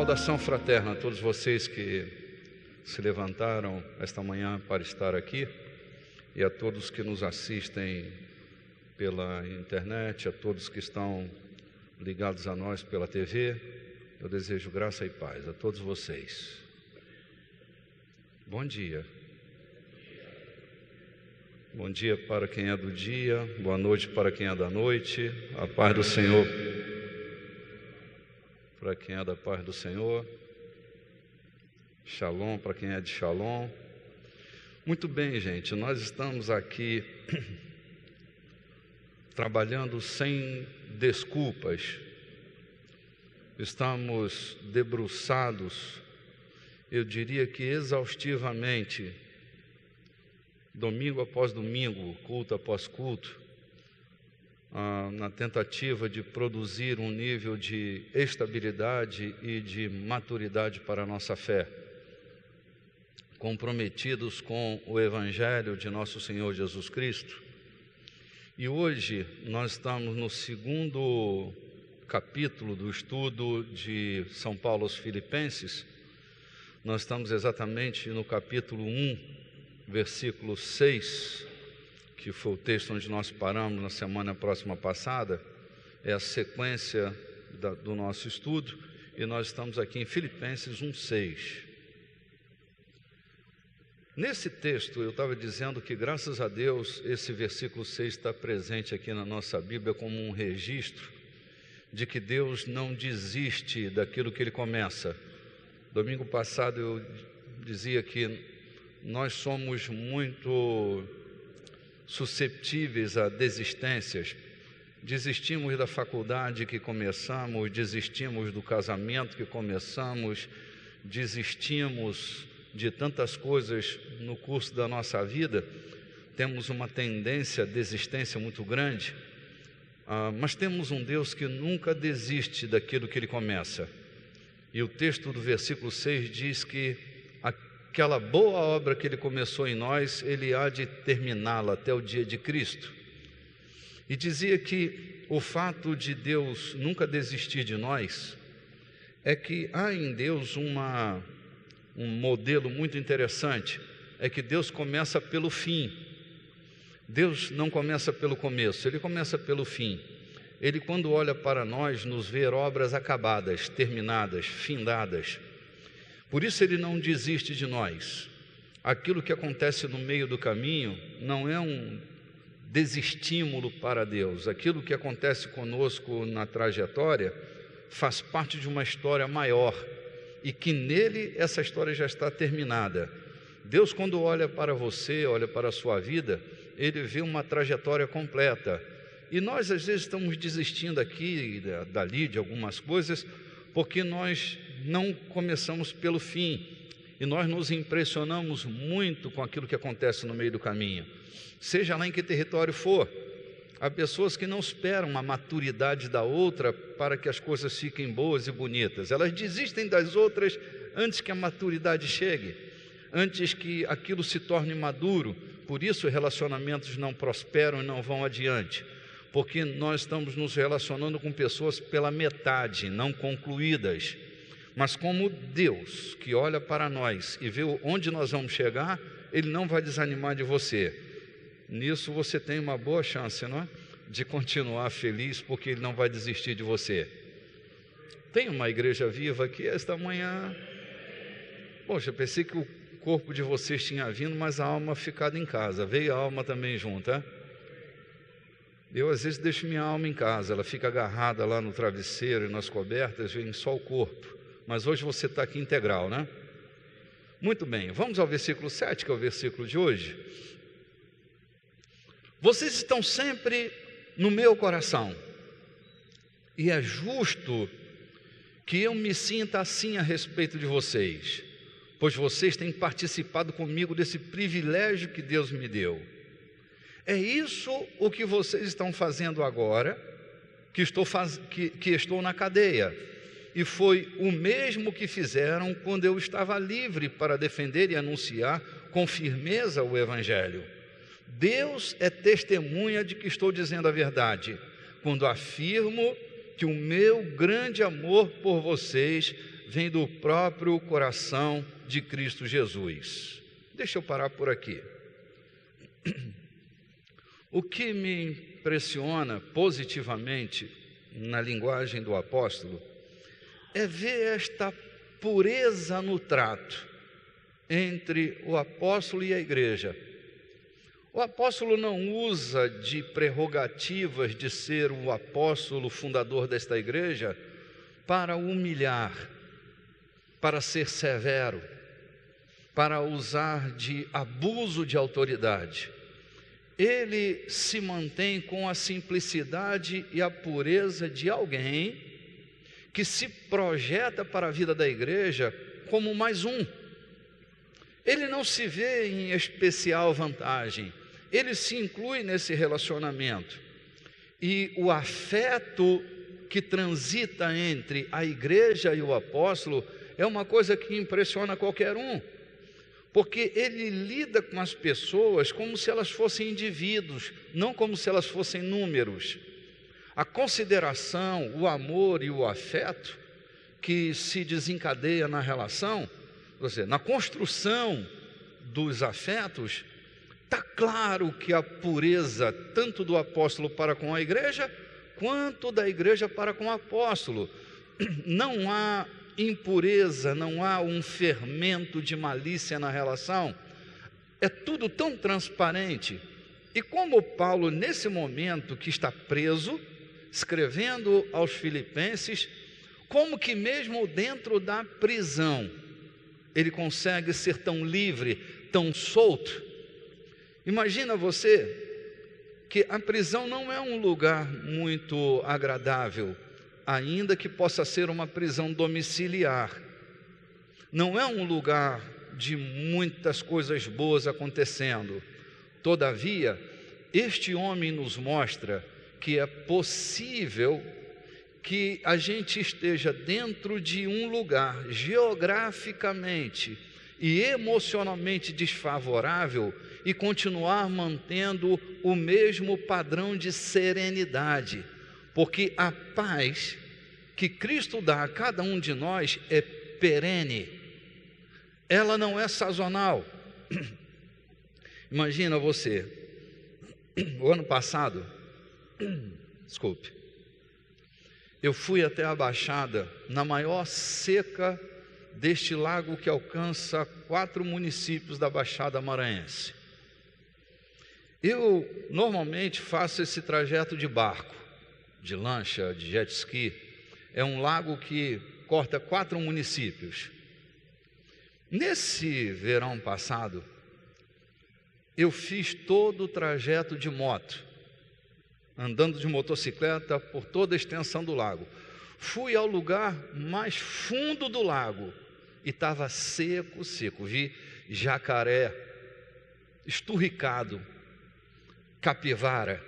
saudação fraterna a todos vocês que se levantaram esta manhã para estar aqui e a todos que nos assistem pela internet, a todos que estão ligados a nós pela TV. Eu desejo graça e paz a todos vocês. Bom dia. Bom dia para quem é do dia, boa noite para quem é da noite, a paz do Senhor para quem é da paz do Senhor, Shalom para quem é de Shalom. Muito bem, gente, nós estamos aqui trabalhando sem desculpas, estamos debruçados, eu diria que exaustivamente, domingo após domingo, culto após culto, na tentativa de produzir um nível de estabilidade e de maturidade para a nossa fé, comprometidos com o Evangelho de nosso Senhor Jesus Cristo. E hoje nós estamos no segundo capítulo do estudo de São Paulo aos Filipenses. Nós estamos exatamente no capítulo 1, versículo 6, que foi o texto onde nós paramos na semana próxima passada, é a sequência do nosso estudo, e nós estamos aqui em Filipenses 1:6. Nesse texto, eu estava dizendo que, graças a Deus, esse versículo 6 está presente aqui na nossa Bíblia como um registro de que Deus não desiste daquilo que Ele começa. Domingo passado eu dizia que nós somos muito susceptíveis a desistências. Desistimos da faculdade que começamos, desistimos do casamento que começamos, desistimos de tantas coisas no curso da nossa vida. Temos uma tendência à desistência muito grande, mas temos um Deus que nunca desiste daquilo que Ele começa. E o texto do versículo 6 diz que aquela boa obra que Ele começou em nós, Ele há de terminá-la até o dia de Cristo. E dizia que o fato de Deus nunca desistir de nós é que há em Deus um modelo muito interessante, é que Deus começa pelo fim. Deus não começa pelo começo, Ele começa pelo fim. Ele, quando olha para nós, nos vê obras acabadas, terminadas, findadas. Por isso Ele não desiste de nós. Aquilo que acontece no meio do caminho não é um desestímulo para Deus. Aquilo que acontece conosco na trajetória faz parte de uma história maior, e que nele essa história já está terminada. Deus, quando olha para você, olha para a sua vida, Ele vê uma trajetória completa. E nós às vezes estamos desistindo aqui, dali, de algumas coisas, porque nós não começamos pelo fim, e nós nos impressionamos muito com aquilo que acontece no meio do caminho, seja lá em que território for. Há pessoas que não esperam a maturidade da outra para que as coisas fiquem boas e bonitas. Elas desistem das outras antes que a maturidade chegue, antes que aquilo se torne maduro. Por isso relacionamentos não prosperam e não vão adiante, porque nós estamos nos relacionando com pessoas pela metade, não concluídas. Mas como Deus, que olha para nós e vê onde nós vamos chegar, Ele não vai desanimar de você. Nisso você tem uma boa chance, não é? De continuar feliz, porque Ele não vai desistir de você. Tem uma igreja viva aqui esta manhã. Poxa, pensei que o corpo de vocês tinha vindo, mas a alma ficado em casa. Veio a alma também junto, é? Eu às vezes deixo minha alma em casa, ela fica agarrada lá no travesseiro e nas cobertas, vem só o corpo. Mas hoje você está aqui integral, né? Muito bem, vamos ao versículo 7, que é o versículo de hoje. Vocês estão sempre no meu coração, e é justo que eu me sinta assim a respeito de vocês, pois vocês têm participado comigo desse privilégio que Deus me deu. É isso o que vocês estão fazendo agora, que estou na cadeia, e foi o mesmo que fizeram quando eu estava livre para defender e anunciar com firmeza o Evangelho. Deus é testemunha de que estou dizendo a verdade, quando afirmo que o meu grande amor por vocês vem do próprio coração de Cristo Jesus. Deixa eu parar por aqui. O que me impressiona positivamente na linguagem do apóstolo é ver esta pureza no trato entre o apóstolo e a igreja. O apóstolo não usa de prerrogativas de ser o apóstolo fundador desta igreja para humilhar, para ser severo, para usar de abuso de autoridade. Ele se mantém com a simplicidade e a pureza de alguém que se projeta para a vida da igreja como mais um. Ele não se vê em especial vantagem, ele se inclui nesse relacionamento. E o afeto que transita entre a igreja e o apóstolo é uma coisa que impressiona qualquer um, porque ele lida com as pessoas como se elas fossem indivíduos, não como se elas fossem números. A consideração, o amor e o afeto que se desencadeia na relação, ou seja, na construção dos afetos, está claro que a pureza tanto do apóstolo para com a igreja, quanto da igreja para com o apóstolo. Não há impureza, não há um fermento de malícia na relação, é tudo tão transparente. E como Paulo, nesse momento que está preso, escrevendo aos Filipenses, como que mesmo dentro da prisão, ele consegue ser tão livre, tão solto. Imagina você que a prisão não é um lugar muito agradável, ainda que possa ser uma prisão domiciliar. Não é um lugar de muitas coisas boas acontecendo. Todavia, este homem nos mostra que é possível que a gente esteja dentro de um lugar geograficamente e emocionalmente desfavorável e continuar mantendo o mesmo padrão de serenidade, porque a paz que Cristo dá a cada um de nós é perene, ela não é sazonal. Imagina você, o ano passado, desculpe, eu fui até a Baixada, na maior seca deste lago que alcança 4 municípios da Baixada Maranhense. Eu normalmente faço esse trajeto de barco, de lancha, de jet ski. É um lago que corta 4 municípios. Nesse verão passado, eu fiz todo o trajeto de moto, andando de motocicleta por toda a extensão do lago. Fui ao lugar mais fundo do lago e estava seco, seco. Vi jacaré, esturricado, capivara,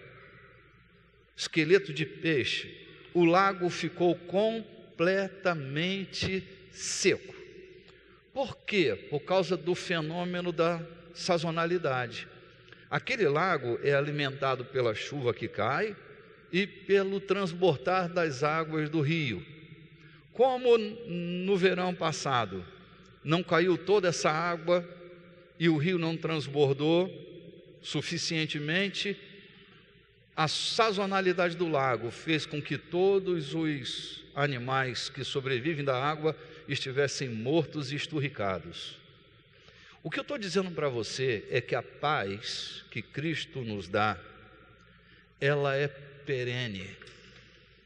esqueleto de peixe. O lago ficou completamente seco. Por quê? Por causa do fenômeno da sazonalidade. Aquele lago é alimentado pela chuva que cai e pelo transbordar das águas do rio. Como no verão passado não caiu toda essa água e o rio não transbordou suficientemente, a sazonalidade do lago fez com que todos os animais que sobrevivem da água estivessem mortos e esturricados. O que eu estou dizendo para você é que a paz que Cristo nos dá, ela é perene,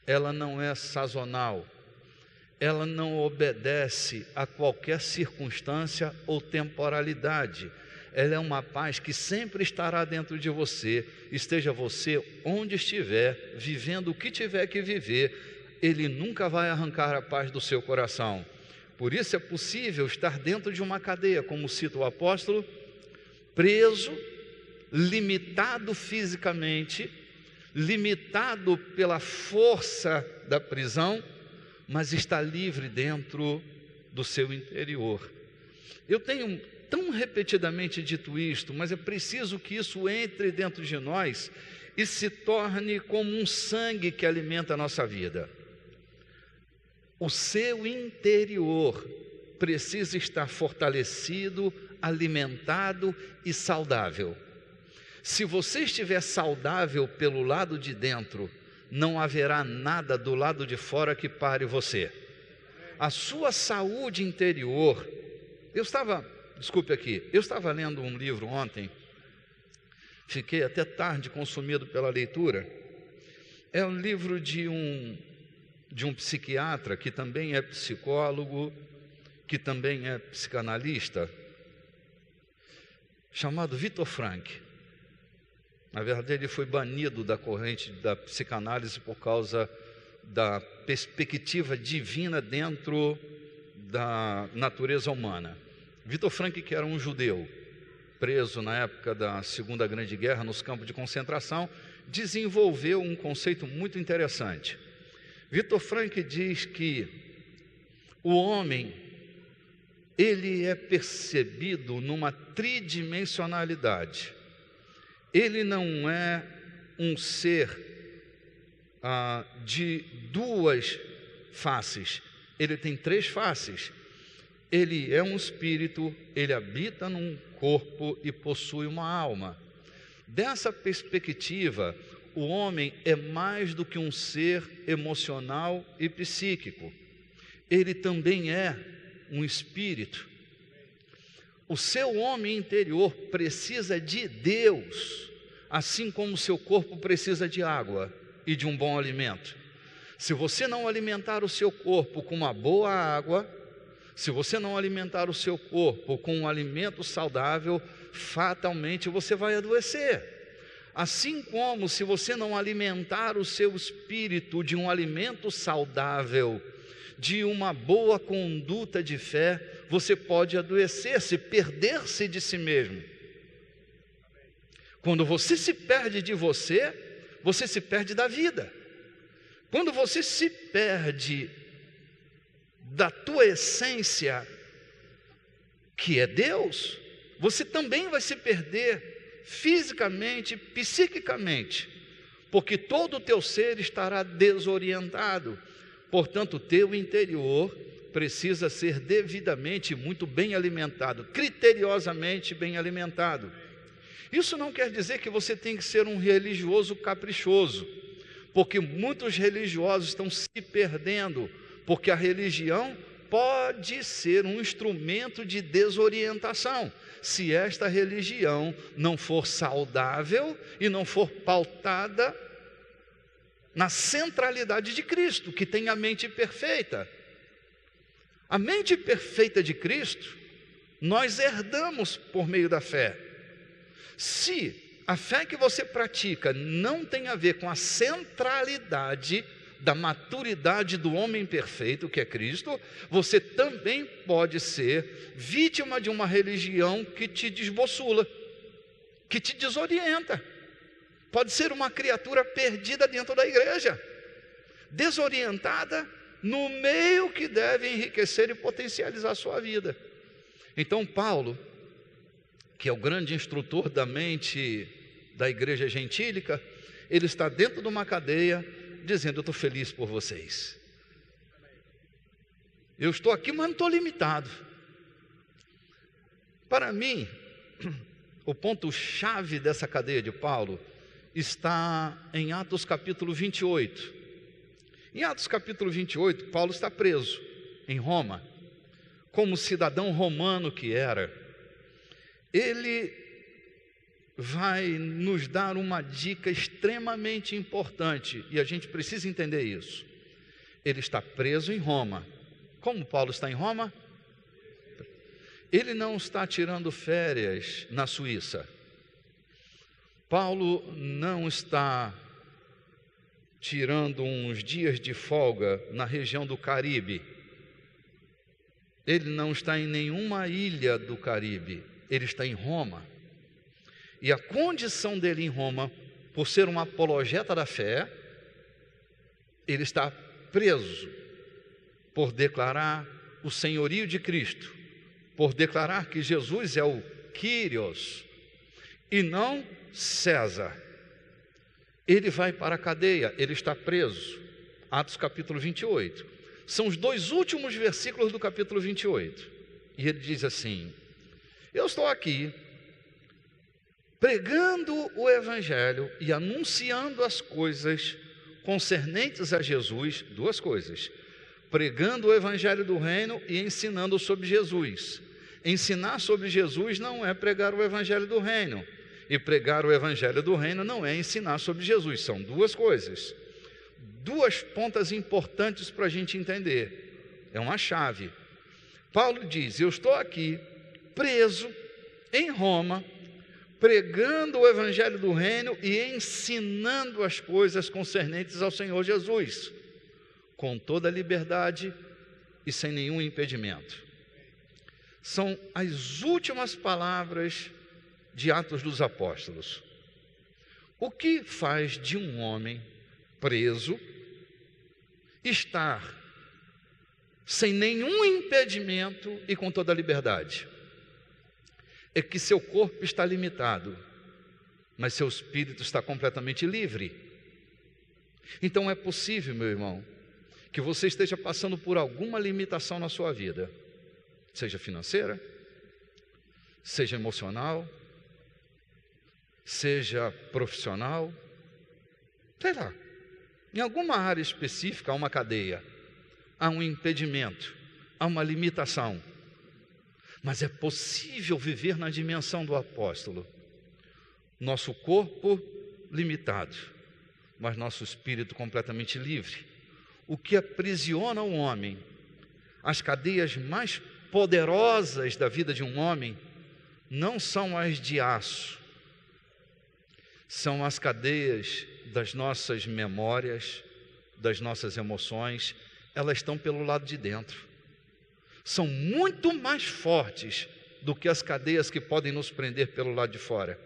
ela não é sazonal, ela não obedece a qualquer circunstância ou temporalidade. Ela é uma paz que sempre estará dentro de você, esteja você onde estiver, vivendo o que tiver que viver, Ele nunca vai arrancar a paz do seu coração. Por isso é possível estar dentro de uma cadeia, como cita o apóstolo, preso, limitado fisicamente, limitado pela força da prisão, mas está livre dentro do seu interior. Eu tenho tão repetidamente dito isto, mas é preciso que isso entre dentro de nós e se torne como um sangue que alimenta a nossa vida. o seu interior precisa estar fortalecido, alimentado e saudável. Se você estiver saudável pelo lado de dentro, não haverá nada do lado de fora que pare você. A sua saúde interior... Eu estava lendo um livro ontem, fiquei até tarde consumido pela leitura. É um livro de um psiquiatra que também é psicólogo, que também é psicanalista, chamado Viktor Frankl. Na verdade, ele foi banido da corrente da psicanálise por causa da perspectiva divina dentro da natureza humana. Viktor Frankl, que era um judeu, preso na época da Segunda Grande Guerra nos campos de concentração, desenvolveu um conceito muito interessante. Viktor Frankl diz que o homem, ele é percebido numa tridimensionalidade. Ele não é um ser de duas faces, ele tem três faces. Ele é um espírito, ele habita num corpo e possui uma alma. Dessa perspectiva, o homem é mais do que um ser emocional e psíquico. Ele também é um espírito. O seu homem interior precisa de Deus, assim como o seu corpo precisa de água e de um bom alimento. Se você não alimentar o seu corpo com uma boa água, se você não alimentar o seu corpo com um alimento saudável, fatalmente você vai adoecer. Assim como se você não alimentar o seu espírito de um alimento saudável, de uma boa conduta de fé, você pode adoecer-se, perder-se de si mesmo. Quando você se perde de você, você se perde da vida. Quando você se perde da tua essência, que é Deus, você também vai se perder fisicamente, psiquicamente, porque todo o teu ser estará desorientado. Portanto, o teu interior precisa ser devidamente, muito bem alimentado, criteriosamente bem alimentado. Isso não quer dizer que você tem que ser um religioso caprichoso, porque muitos religiosos estão se perdendo, porque a religião pode ser um instrumento de desorientação, se esta religião não for saudável e não for pautada na centralidade de Cristo, que tem a mente perfeita. A mente perfeita de Cristo, nós herdamos por meio da fé. Se a fé que você pratica não tem a ver com a centralidade da maturidade do homem perfeito, que é Cristo, você também pode ser vítima de uma religião que te desbossula, que te desorienta. Pode ser uma criatura perdida dentro da igreja, desorientada no meio que deve enriquecer e potencializar a sua vida. Então Paulo, que é o grande instrutor da mente da igreja gentílica, ele está dentro de uma cadeia, dizendo: eu estou feliz por vocês. Eu estou aqui, mas não estou limitado. Para mim, o ponto-chave dessa cadeia de Paulo está em Atos capítulo 28. Em Atos capítulo 28, Paulo está preso em Roma. Como cidadão romano que era, ele vai nos dar uma dica extremamente importante, e a gente precisa entender isso. Ele está preso em Roma. Como Paulo está em Roma? Ele não está tirando férias na Suíça. Paulo não está tirando uns dias de folga na região do Caribe. Ele não está em nenhuma ilha do Caribe. Ele está em Roma. E a condição dele em Roma, por ser um apologeta da fé, ele está preso por declarar o senhorio de Cristo, por declarar que Jesus é o Kyrios e não César. Ele vai para a cadeia, ele está preso. Atos capítulo 28. São os 2 últimos versículos do capítulo 28. E ele diz assim: eu estou aqui pregando o Evangelho e anunciando as coisas concernentes a Jesus, 2 coisas: pregando o Evangelho do reino e ensinando sobre Jesus. Ensinar sobre Jesus não é pregar o Evangelho do reino, e pregar o Evangelho do reino não é ensinar sobre Jesus. São 2 coisas, 2 pontas importantes para a gente entender. É uma chave. Paulo diz: eu estou aqui preso em Roma, pregando o Evangelho do reino e ensinando as coisas concernentes ao Senhor Jesus, com toda a liberdade e sem nenhum impedimento. São as últimas palavras de Atos dos Apóstolos. O que faz de um homem preso estar sem nenhum impedimento e com toda a liberdade? É que seu corpo está limitado, mas seu espírito está completamente livre. Então é possível, meu irmão, que você esteja passando por alguma limitação na sua vida, seja financeira, seja emocional, seja profissional, sei lá, em alguma área específica há uma cadeia, há um impedimento, há uma limitação. Mas é possível viver na dimensão do apóstolo. Nosso corpo limitado, mas nosso espírito completamente livre. O que aprisiona o homem, as cadeias mais poderosas da vida de um homem, não são as de aço, são as cadeias das nossas memórias, das nossas emoções. Elas estão pelo lado de dentro. São muito mais fortes do que as cadeias que podem nos prender pelo lado de fora.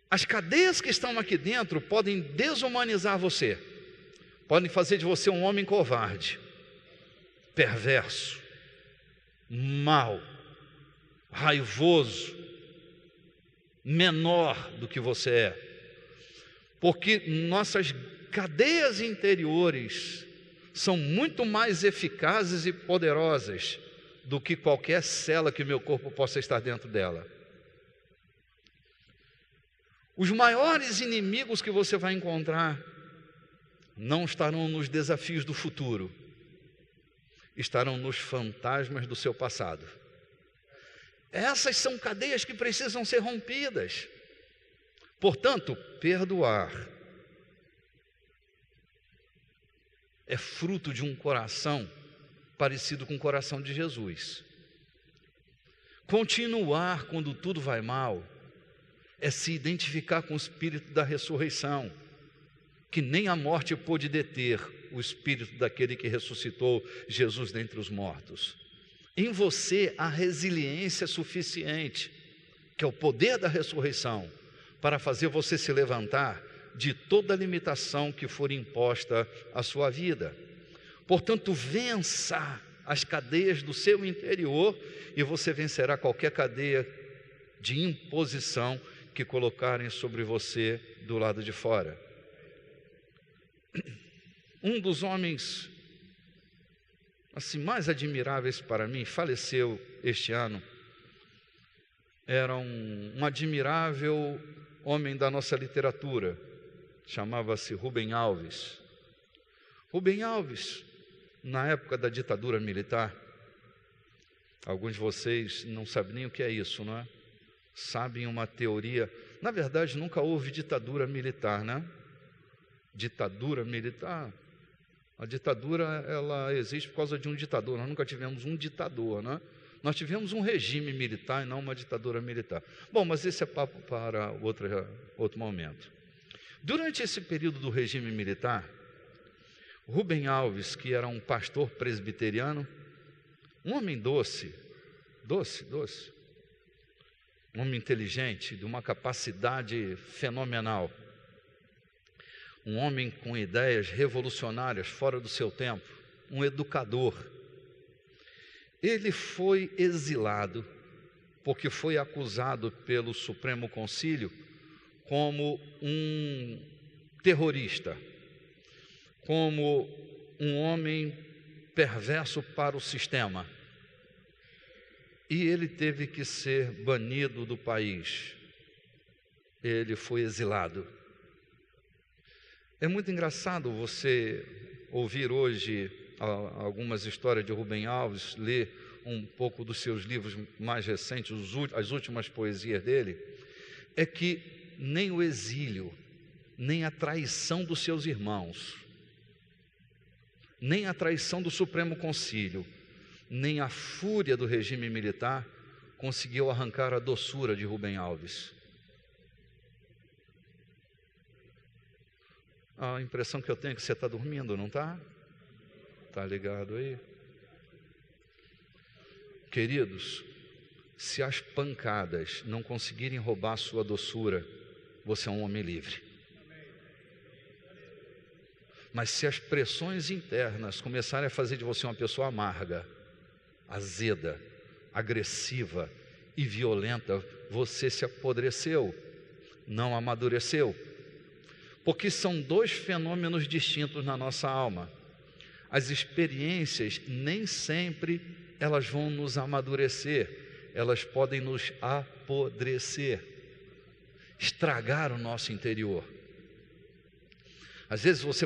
As cadeias que estão aqui dentro podem desumanizar você, podem fazer de você um homem covarde, perverso, mau, raivoso, menor do que você é, porque nossas cadeias interiores são muito mais eficazes e poderosas do que qualquer cela que meu corpo possa estar dentro dela. Os maiores inimigos que você vai encontrar não estarão nos desafios do futuro, estarão nos fantasmas do seu passado. Essas são cadeias que precisam ser rompidas. Portanto, perdoar é fruto de um coração parecido com o coração de Jesus. Continuar quando tudo vai mal é se identificar com o espírito da ressurreição, que nem a morte pôde deter o espírito daquele que ressuscitou Jesus dentre os mortos. Em você há resiliência suficiente, que é o poder da ressurreição, para fazer você se levantar de toda a limitação que for imposta à sua vida. Portanto, vença as cadeias do seu interior e você vencerá qualquer cadeia de imposição que colocarem sobre você do lado de fora. Um dos homens assim mais admiráveis para mim faleceu este ano. Era um admirável homem da nossa literatura, chamava-se Rubem Alves. Rubem Alves, na época da ditadura militar, alguns de vocês não sabem nem o que é isso, não é? Sabem uma teoria, na verdade nunca houve ditadura militar, né? Ditadura militar, a ditadura ela existe por causa de um ditador, nós nunca tivemos um ditador, né? Nós tivemos um regime militar e não uma ditadura militar. Bom, mas esse é papo para outro momento. Durante esse período do regime militar, Rubem Alves, que era um pastor presbiteriano, um homem doce, um homem inteligente, de uma capacidade fenomenal, um homem com ideias revolucionárias fora do seu tempo, um educador. Ele foi exilado porque foi acusado pelo Supremo Concílio como um terrorista, como um homem perverso para o sistema. E ele teve que ser banido do país. Ele foi exilado. É muito engraçado você ouvir hoje algumas histórias de Rubem Alves, ler um pouco dos seus livros mais recentes, as últimas poesias dele, é que nem o exílio, nem a traição dos seus irmãos, nem a traição do Supremo Concílio, nem a fúria do regime militar conseguiu arrancar a doçura de Rubem Alves. A impressão que eu tenho é que você está dormindo, não está? Está ligado aí? Queridos, se as pancadas não conseguirem roubar a sua doçura, você é um homem livre. Mas se as pressões internas começarem a fazer de você uma pessoa amarga, azeda, agressiva e violenta, você se apodreceu, não amadureceu. Porque são dois fenômenos distintos na nossa alma. As experiências nem sempre elas vão nos amadurecer, elas podem nos apodrecer, estragar o nosso interior. Às vezes você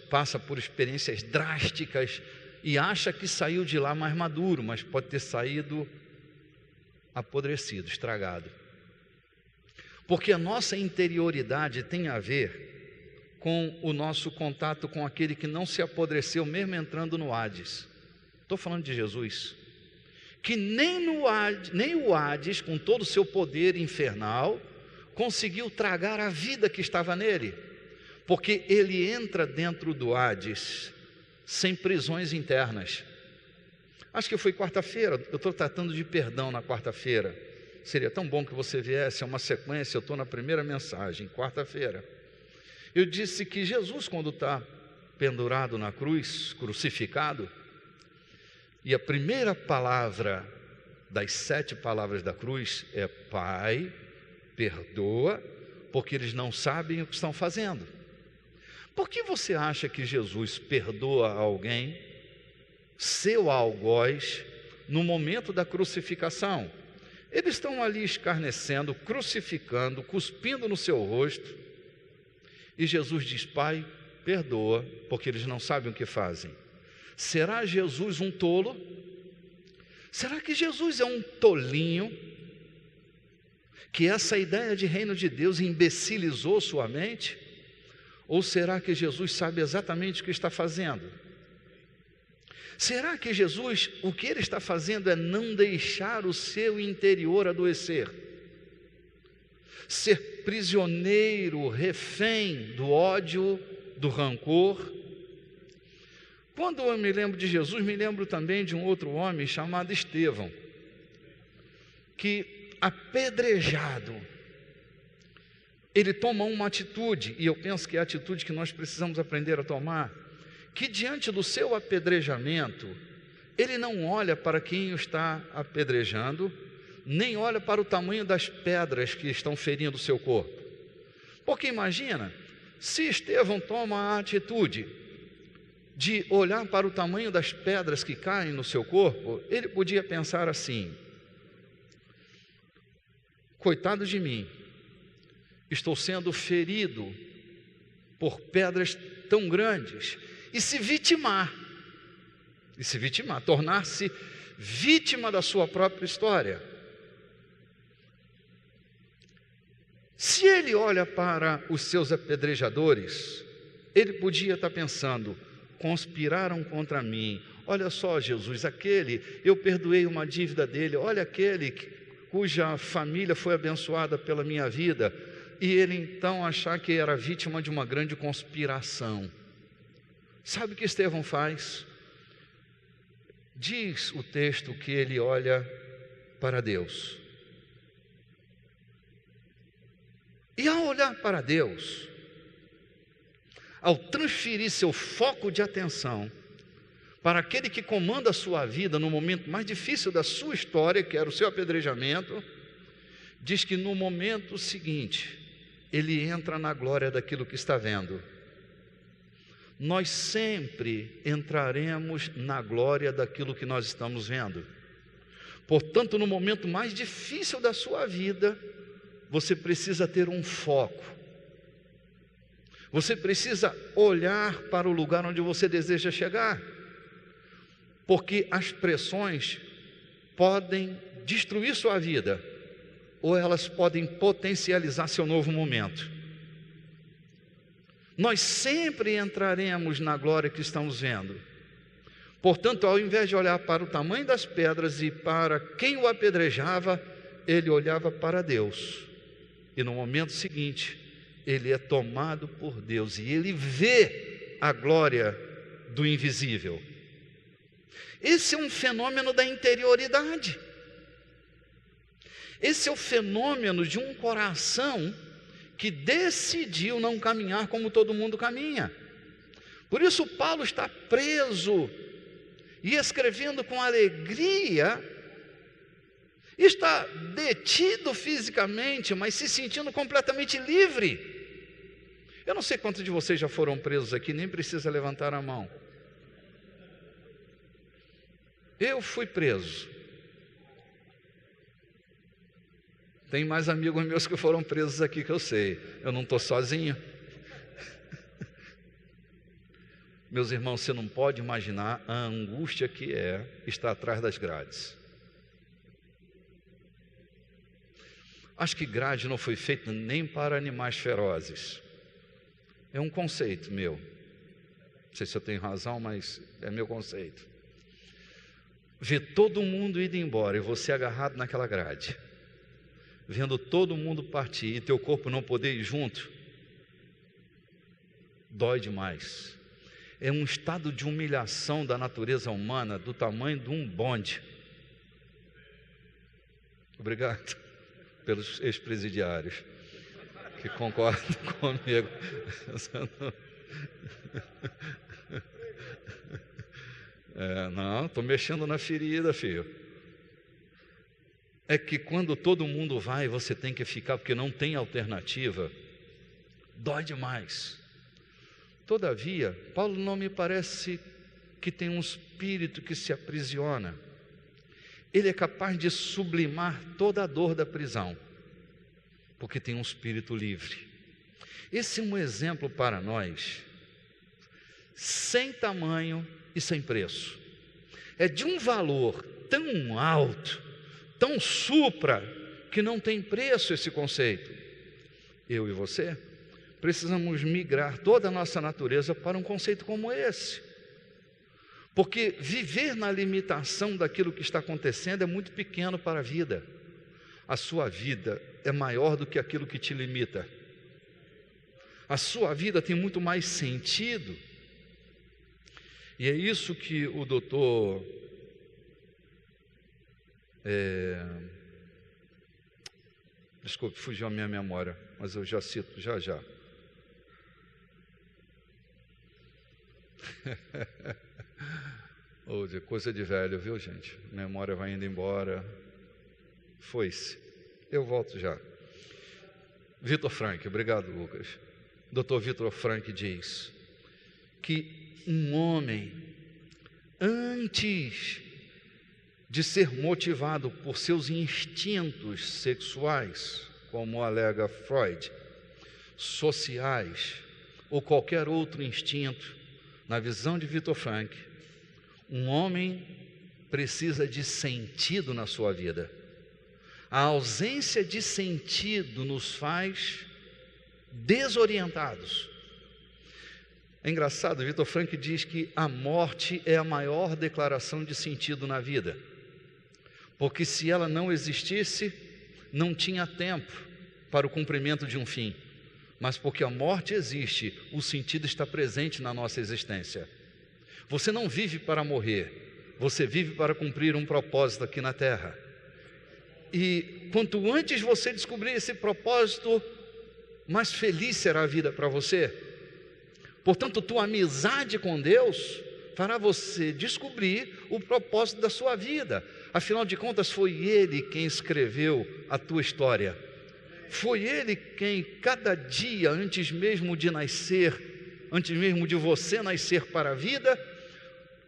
passa por experiências drásticas e acha que saiu de lá mais maduro, mas pode ter saído apodrecido, estragado. Porque a nossa interioridade tem a ver com o nosso contato com aquele que não se apodreceu mesmo entrando no Hades. Estou falando de Jesus, que nem o Hades, com todo o seu poder infernal, conseguiu tragar a vida que estava nele, porque ele entra dentro do Hades sem prisões internas. Acho que foi quarta-feira, eu estou tratando de perdão na quarta-feira. Seria tão bom que você viesse, é uma sequência, eu estou na primeira mensagem, quarta-feira. Eu disse que Jesus, quando está pendurado na cruz, crucificado, e a primeira palavra das 7 palavras da cruz é: Pai, perdoa, porque eles não sabem o que estão fazendo. Por que você acha que Jesus perdoa alguém, seu algoz, no momento da crucificação? Eles estão ali escarnecendo, crucificando, cuspindo no seu rosto, e Jesus diz: Pai, perdoa, porque eles não sabem o que fazem. Será Jesus um tolo? Será que Jesus é um tolinho? Que essa ideia de reino de Deus imbecilizou sua mente? Ou será que Jesus sabe exatamente o que está fazendo? Será que Jesus, o que ele está fazendo é não deixar o seu interior adoecer? Ser prisioneiro, refém do ódio, do rancor? Quando eu me lembro de Jesus, me lembro também de um outro homem chamado Estevão, que apedrejado, ele toma uma atitude, e eu penso que é a atitude que nós precisamos aprender a tomar, que diante do seu apedrejamento, ele não olha para quem o está apedrejando, nem olha para o tamanho das pedras que estão ferindo o seu corpo. Porque imagina, se Estevão toma a atitude de olhar para o tamanho das pedras que caem no seu corpo, ele podia pensar assim: coitado de mim, estou sendo ferido por pedras tão grandes, e se vitimar, tornar-se vítima da sua própria história. Se ele olha para os seus apedrejadores, ele podia estar pensando: conspiraram contra mim. Olha só, Jesus, aquele, eu perdoei uma dívida dele. Olha aquele cuja família foi abençoada pela minha vida. E ele então achar que era vítima de uma grande conspiração. Sabe o que Estevão faz? Diz o texto que ele olha para Deus. E ao olhar para Deus, ao transferir seu foco de atenção para aquele que comanda a sua vida no momento mais difícil da sua história, que era o seu apedrejamento, diz que no momento seguinte, ele entra na glória daquilo que está vendo. nós sempre entraremos na glória daquilo que nós estamos vendo. Portanto, no momento mais difícil da sua vida, você precisa ter um foco. Você precisa olhar para o lugar onde você deseja chegar. Porque as pressões podem destruir sua vida, ou elas podem potencializar seu novo momento. Nós sempre entraremos na glória que estamos vendo. Portanto, ao invés de olhar para o tamanho das pedras e para quem o apedrejava, ele olhava para Deus. E no momento seguinte, ele é tomado por Deus e ele vê a glória do invisível. Esse é um fenômeno da interioridade. Esse é o fenômeno de um coração que decidiu não caminhar como todo mundo caminha. Por isso Paulo está preso e escrevendo com alegria, está detido fisicamente, mas se sentindo completamente livre. Eu não sei quantos de vocês já foram presos aqui, nem precisa levantar a mão. Eu fui preso. Tem mais amigos meus que foram presos aqui que eu sei. Eu não estou sozinho. Meus irmãos, você não pode imaginar a angústia que é estar atrás das grades. Acho que grade não foi feita nem para animais ferozes. É um conceito meu. Não sei se eu tenho razão, mas é meu conceito. Ver todo mundo indo embora e você agarrado naquela grade, vendo todo mundo partir e teu corpo não poder ir junto, dói demais. É um estado de humilhação da natureza humana do tamanho de um bonde. Obrigado pelos ex-presidiários que concordam comigo. Não, estou mexendo na ferida, filho. É que quando todo mundo vai, você tem que ficar, porque não tem alternativa. Dói demais. Todavia, Paulo não me parece que tem um espírito que se aprisiona. Ele é capaz de sublimar toda a dor da prisão, porque tem um espírito livre. Esse é um exemplo para nós, sem tamanho e sem preço. É de um valor tão alto, tão supra, que não tem preço esse conceito. Eu e você precisamos migrar toda a nossa natureza para um conceito como esse. Porque viver na limitação daquilo que está acontecendo é muito pequeno para a vida. A sua vida é maior do que aquilo que te limita. A sua vida tem muito mais sentido. E é isso que o doutor desculpe, fugiu a minha memória, mas eu já cito já. Coisa de velho, viu, gente? Memória vai indo embora. Foi-se. Eu volto já. Vitor Frank, obrigado, Lucas. Dr. Vitor Frank diz que um homem, antes de ser motivado por seus instintos sexuais, como alega Freud, sociais ou qualquer outro instinto, na visão de Vitor Frank, um homem precisa de sentido na sua vida. A ausência de sentido nos faz desorientados. É engraçado, Vitor Frank diz que a morte é a maior declaração de sentido na vida, porque se ela não existisse, não tinha tempo para o cumprimento de um fim, mas porque a morte existe, o sentido está presente na nossa existência. Você não vive para morrer, você vive para cumprir um propósito aqui na terra. E quanto antes você descobrir esse propósito, mais feliz será a vida para você. Portanto, tua amizade com Deus fará você descobrir o propósito da sua vida. Afinal de contas, foi Ele quem escreveu a tua história. Foi Ele quem, cada dia, antes mesmo de nascer, antes mesmo de você nascer para a vida,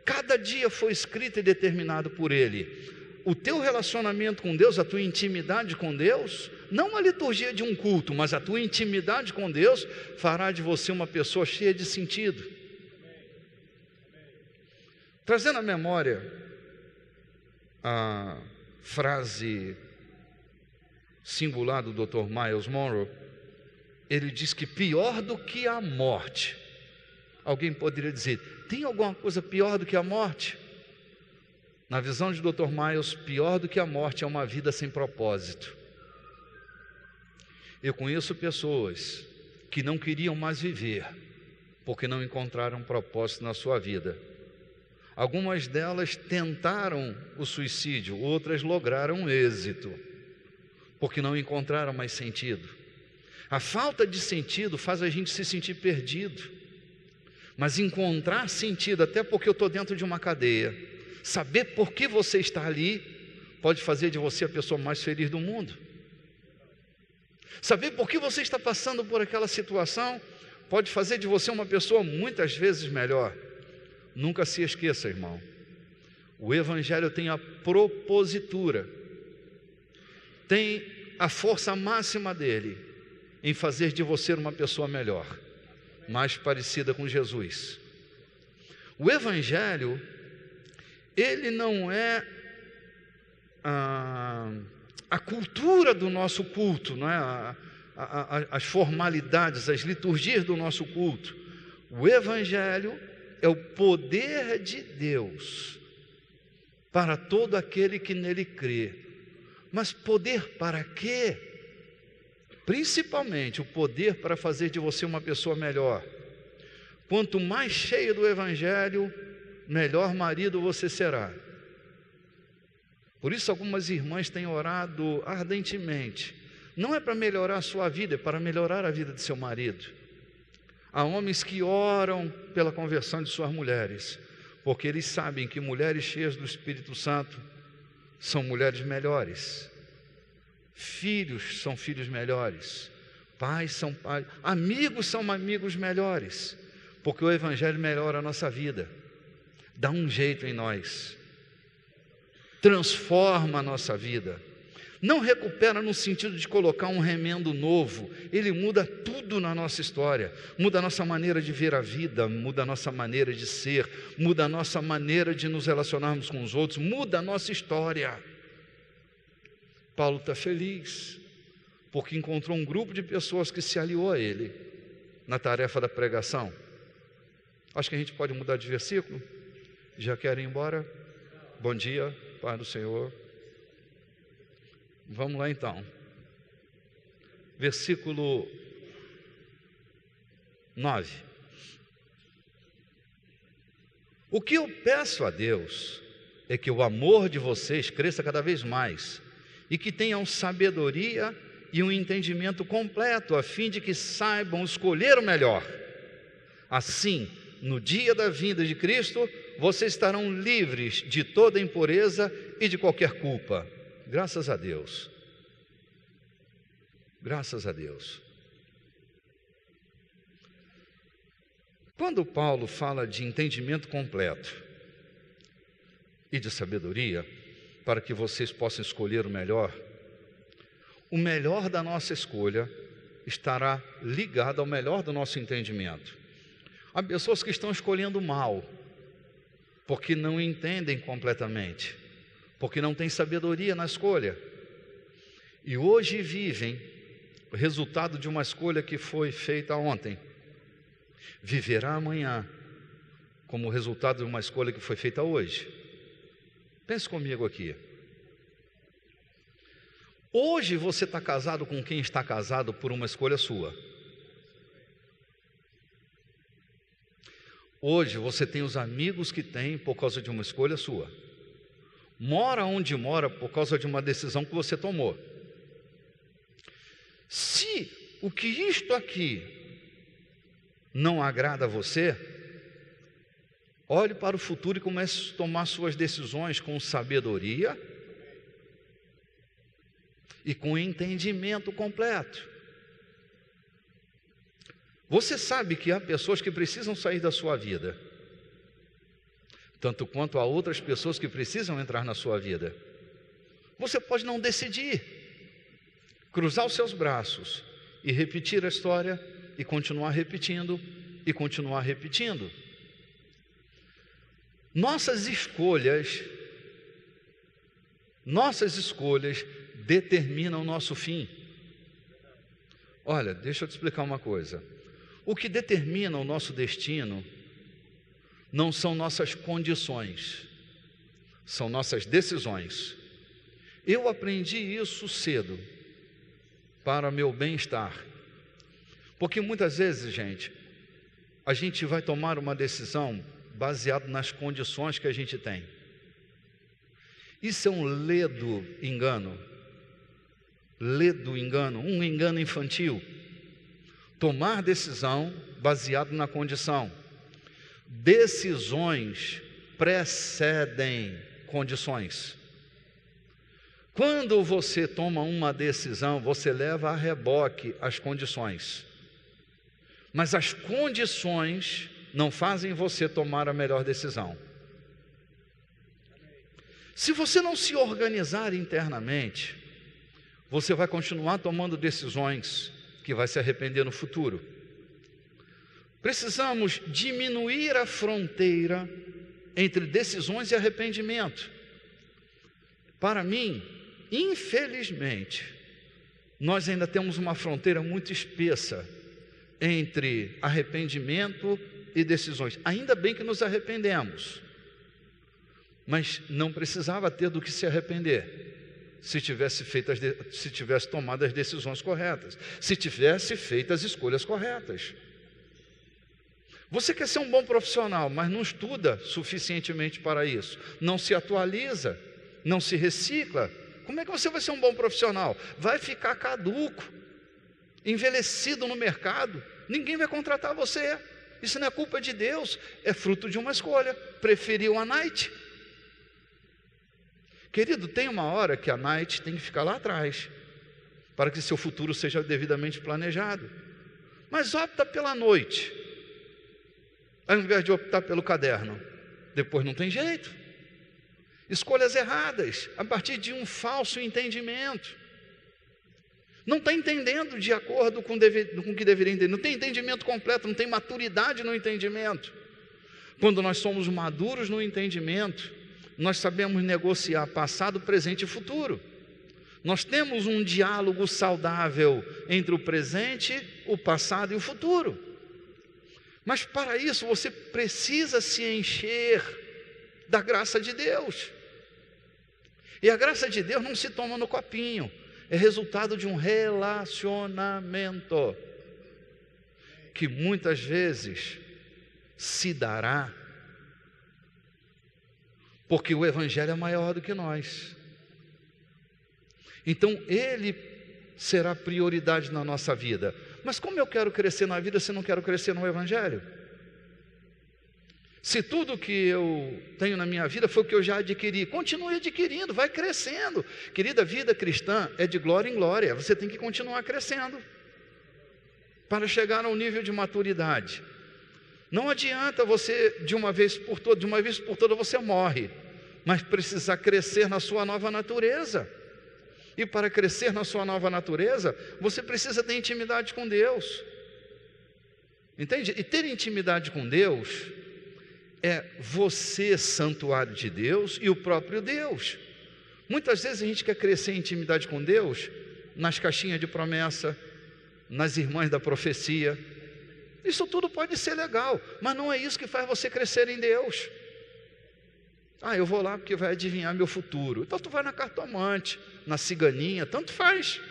cada dia foi escrito e determinado por Ele. O teu relacionamento com Deus, a tua intimidade com Deus, não a liturgia de um culto, mas a tua intimidade com Deus fará de você uma pessoa cheia de sentido. Trazendo à memória a frase singular do Dr. Miles Monroe, ele diz que pior do que a morte, alguém poderia dizer, tem alguma coisa pior do que a morte? Na visão de Dr. Miles, pior do que a morte é uma vida sem propósito. Eu conheço pessoas que não queriam mais viver, porque não encontraram propósito na sua vida. Algumas delas tentaram o suicídio, outras lograram êxito, porque não encontraram mais sentido. A falta de sentido faz a gente se sentir perdido, mas encontrar sentido, até porque eu estou dentro de uma cadeia, saber por que você está ali, pode fazer de você a pessoa mais feliz do mundo. Saber por que você está passando por aquela situação, pode fazer de você uma pessoa muitas vezes melhor. Nunca se esqueça, irmão, o Evangelho tem a propositura, tem a força máxima dele em fazer de você uma pessoa melhor, mais parecida com Jesus. O Evangelho, ele não é a cultura do nosso culto, não é? As formalidades, as liturgias do nosso culto. O Evangelho é o poder de Deus para todo aquele que nele crê. Mas poder para quê? Principalmente o poder para fazer de você uma pessoa melhor. Quanto mais cheio do Evangelho, melhor marido você será. Por isso algumas irmãs têm orado ardentemente. Não é para melhorar a sua vida, é para melhorar a vida de seu marido. Há homens que oram pela conversão de suas mulheres, porque eles sabem que mulheres cheias do Espírito Santo são mulheres melhores. Filhos são filhos melhores. Pais são pais. Amigos são amigos melhores, porque o Evangelho melhora a nossa vida. Dá um jeito em nós, transforma a nossa vida. Não recupera no sentido de colocar um remendo novo, ele muda tudo na nossa história, muda a nossa maneira de ver a vida, muda a nossa maneira de ser, muda a nossa maneira de nos relacionarmos com os outros, muda a nossa história. Paulo está feliz, porque encontrou um grupo de pessoas que se aliou a ele na tarefa da pregação. Acho que a gente pode mudar de versículo. Já querem ir embora? Bom dia, Pai do Senhor. Vamos lá então. Versículo 9. O que eu peço a Deus é que o amor de vocês cresça cada vez mais e que tenham sabedoria e um entendimento completo, a fim de que saibam escolher o melhor. Assim, no dia da vinda de Cristo, vocês estarão livres de toda impureza e de qualquer culpa. Graças a Deus. Graças a Deus. Quando Paulo fala de entendimento completo e de sabedoria, para que vocês possam escolher o melhor da nossa escolha estará ligado ao melhor do nosso entendimento. Há pessoas que estão escolhendo mal, porque não entendem completamente, porque não têm sabedoria na escolha, e hoje vivem o resultado de uma escolha que foi feita ontem, viverá amanhã como resultado de uma escolha que foi feita hoje. Pense comigo aqui. Hoje você está casado com quem está casado por uma escolha sua. Hoje você tem os amigos que tem por causa de uma escolha sua. Mora onde mora por causa de uma decisão que você tomou. Se o que isto aqui não agrada a você, olhe para o futuro e comece a tomar suas decisões com sabedoria e com entendimento completo. Você sabe que há pessoas que precisam sair da sua vida, tanto quanto há outras pessoas que precisam entrar na sua vida. Você pode não decidir, cruzar os seus braços e repetir a história, e continuar repetindo, e continuar repetindo. Nossas escolhas determinam o nosso fim. Olha, deixa eu te explicar uma coisa. O que determina o nosso destino não são nossas condições, são nossas decisões. Eu aprendi isso cedo, para meu bem-estar. Porque muitas vezes, gente, a gente vai tomar uma decisão baseado nas condições que a gente tem. Isso é um ledo engano, um engano infantil. Tomar decisão baseado na condição. Decisões precedem condições. Quando você toma uma decisão, você leva a reboque as condições. Mas as condições não fazem você tomar a melhor decisão. Se você não se organizar internamente, você vai continuar tomando decisões que vai se arrepender no futuro. Precisamos diminuir a fronteira entre decisões e arrependimento. Para mim, infelizmente, nós ainda temos uma fronteira muito espessa entre arrependimento e decisões. Ainda bem que nos arrependemos, mas não precisava ter do que se arrepender se tivesse tomado as decisões corretas, se tivesse feito as escolhas corretas. Você quer ser um bom profissional, mas não estuda suficientemente para isso, não se atualiza, não se recicla. Como é que você vai ser um bom profissional? Vai ficar caduco, envelhecido no mercado, ninguém vai contratar você. Isso não é culpa de Deus, é fruto de uma escolha. Preferiu a night. Querido, tem uma hora que a night tem que ficar lá atrás, para que seu futuro seja devidamente planejado. Mas opta pela noite, ao invés de optar pelo caderno. Depois não tem jeito. Escolhas erradas, a partir de um falso entendimento. Não está entendendo de acordo com o que deveria entender. Não tem entendimento completo, não tem maturidade no entendimento. Quando nós somos maduros no entendimento, nós sabemos negociar passado, presente e futuro. Nós temos um diálogo saudável entre o presente, o passado e o futuro. Mas para isso você precisa se encher da graça de Deus. E a graça de Deus não se toma no copinho, é resultado de um relacionamento que muitas vezes se dará porque o Evangelho é maior do que nós. Então ele será prioridade na nossa vida. Mas como eu quero crescer na vida se não quero crescer no Evangelho? Se tudo que eu tenho na minha vida foi o que eu já adquiri, continue adquirindo, vai crescendo. Querida, a vida cristã é de glória em glória, você tem que continuar crescendo para chegar a um nível de maturidade. Não adianta você de uma vez por toda você morre, mas precisa crescer na sua nova natureza. E para crescer na sua nova natureza, você precisa ter intimidade com Deus. Entende? E ter intimidade com Deus é você, santuário de Deus, e o próprio Deus. Muitas vezes a gente quer crescer em intimidade com Deus nas caixinhas de promessa, nas irmãs da profecia. Isso tudo pode ser legal, mas não é isso que faz você crescer em Deus. Eu vou lá porque vai adivinhar meu futuro. Então tu vai na cartomante, na ciganinha, tanto faz.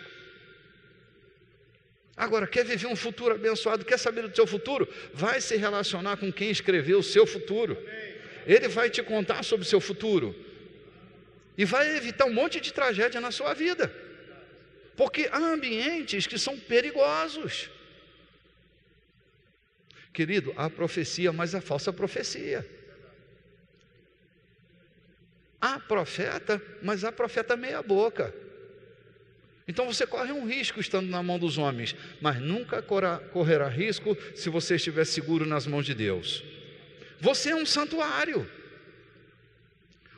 Agora, quer viver um futuro abençoado, quer saber do seu futuro? Vai se relacionar com quem escreveu o seu futuro. Ele vai te contar sobre o seu futuro. E vai evitar um monte de tragédia na sua vida. Porque há ambientes que são perigosos. Querido, há profecia, mas há falsa profecia. Há profeta, mas há profeta meia boca. Então você corre um risco estando na mão dos homens, mas nunca correrá risco se você estiver seguro nas mãos de Deus. Você é um santuário.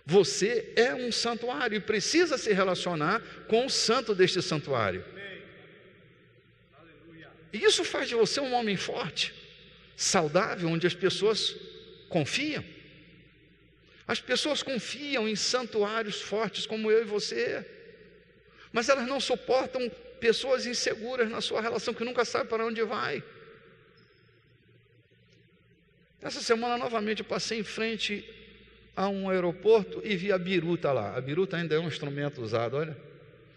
Você é um santuário e precisa se relacionar com o santo deste santuário. E isso faz de você um homem forte, saudável, onde as pessoas confiam. As pessoas confiam em santuários fortes como eu e você, mas elas não suportam pessoas inseguras na sua relação, que nunca sabem para onde vai. Essa semana novamente eu passei em frente a um aeroporto e vi a biruta lá. A biruta ainda é um instrumento usado, olha.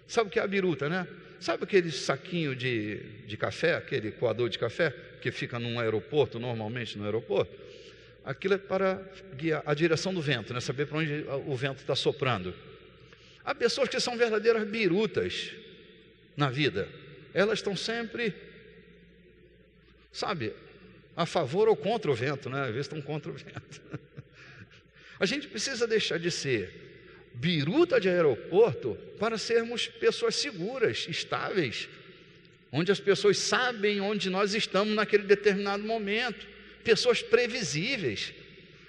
Sabe o que é a biruta, né? Sabe aquele saquinho de café, aquele coador de café que fica num aeroporto, normalmente no aeroporto? Aquilo é para guiar a direção do vento, né? Saber para onde o vento está soprando. Há pessoas que são verdadeiras birutas na vida. Elas estão sempre, sabe, a favor ou contra o vento, né? Às vezes estão contra o vento. A gente precisa deixar de ser biruta de aeroporto para sermos pessoas seguras, estáveis, onde as pessoas sabem onde nós estamos naquele determinado momento, pessoas previsíveis.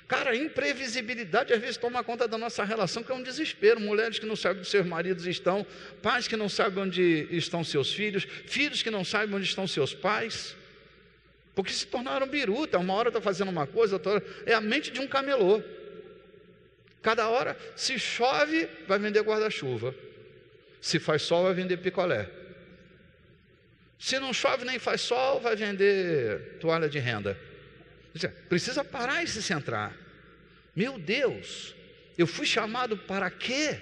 Cara, a imprevisibilidade às vezes toma conta da nossa relação, que é um desespero. Mulheres que não sabem onde seus maridos estão, pais que não sabem onde estão seus filhos, filhos que não sabem onde estão seus pais, porque se tornaram biruta. Uma hora está fazendo uma coisa, outra hora é a mente de um camelô. Cada hora, se chove, vai vender guarda-chuva. Se faz sol, vai vender picolé. Se não chove nem faz sol, vai vender toalha de renda. Precisa parar e se centrar. Meu Deus, eu fui chamado para quê?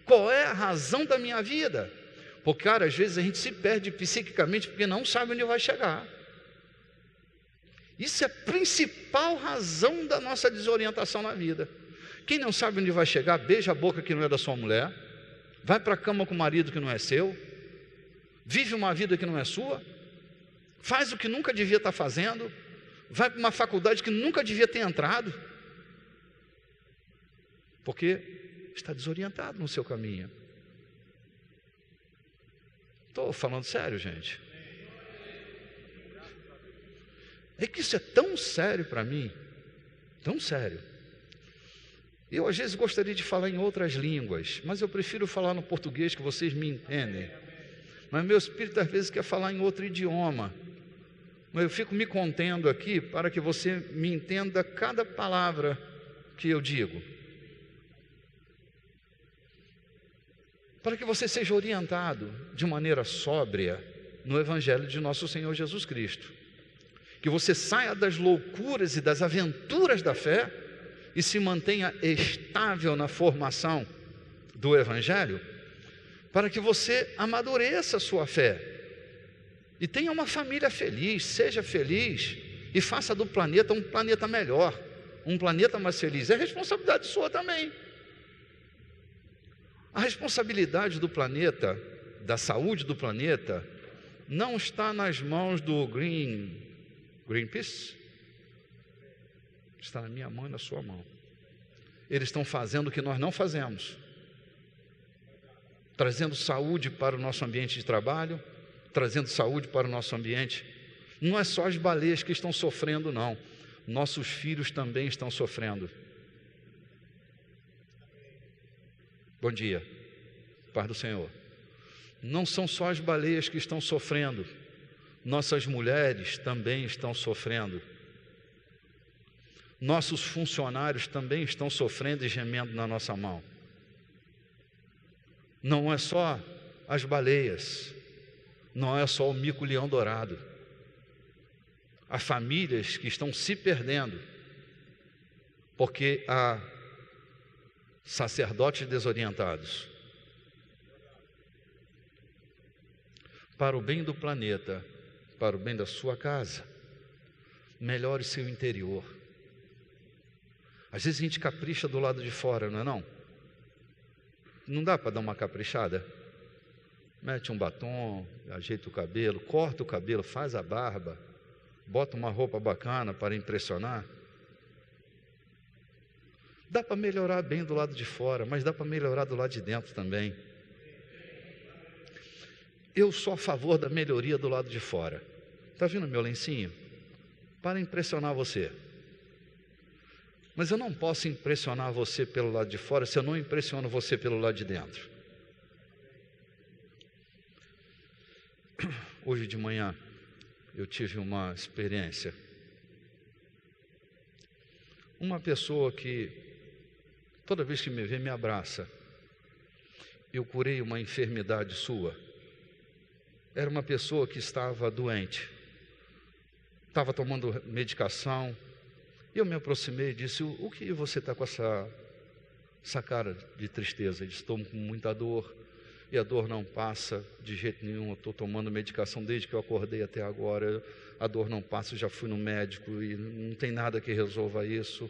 Qual é a razão da minha vida? Porque, cara, às vezes a gente se perde psiquicamente porque não sabe onde vai chegar. Isso é a principal razão da nossa desorientação na vida. Quem não sabe onde vai chegar, beija a boca que não é da sua mulher, vai para a cama com o marido que não é seu, vive uma vida que não é sua, faz o que nunca devia estar fazendo, vai para uma faculdade que nunca devia ter entrado, porque está desorientado no seu caminho. Estou falando sério, gente. É que isso é tão sério para mim, tão sério. Eu às vezes gostaria de falar em outras línguas, mas eu prefiro falar no português, que vocês me entendem. Mas meu espírito às vezes quer falar em outro idioma. Mas eu fico me contendo aqui para que você me entenda cada palavra que eu digo. Para que você seja orientado de maneira sóbria no Evangelho de nosso Senhor Jesus Cristo. Que você saia das loucuras e das aventuras da fé e se mantenha estável na formação do Evangelho, para que você amadureça a sua fé e tenha uma família feliz, seja feliz e faça do planeta um planeta melhor, um planeta mais feliz. É responsabilidade sua também. A responsabilidade do planeta, da saúde do planeta, não está nas mãos do Greenpeace. Está na minha mão e na sua mão. Eles estão fazendo o que nós não fazemos, trazendo saúde para o nosso ambiente de trabalho, trazendo saúde para o nosso ambiente. Não é só as baleias que estão sofrendo, não. Nossos filhos também estão sofrendo. Bom dia, paz do Senhor. Não são só as baleias que estão sofrendo, nossas mulheres também estão sofrendo. Nossos funcionários também estão sofrendo e gemendo na nossa mão. Não é só as baleias, não é só o mico-leão dourado. Há famílias que estão se perdendo, porque há sacerdotes desorientados. Para o bem do planeta, para o bem da sua casa, melhore seu interior. Às vezes a gente capricha do lado de fora, não é não? Não dá para dar uma caprichada? Mete um batom, ajeita o cabelo, corta o cabelo, faz a barba, bota uma roupa bacana para impressionar. Dá para melhorar bem do lado de fora, mas dá para melhorar do lado de dentro também. eu sou a favor da melhoria do lado de fora. Está vendo meu lencinho? Para impressionar você. Mas eu não posso impressionar você pelo lado de fora se eu não impressiono você pelo lado de dentro. Hoje de manhã eu tive uma experiência. Uma pessoa que toda vez que me vê me abraça. Eu curei uma enfermidade sua. Era uma pessoa que estava doente, estava tomando medicação. Eu me aproximei e disse: o que você está com essa cara de tristeza? Ele disse: estou com muita dor, e a dor não passa de jeito nenhum. Eu estou tomando medicação desde que eu acordei até agora, a dor não passa, eu já fui no médico e não tem nada que resolva isso.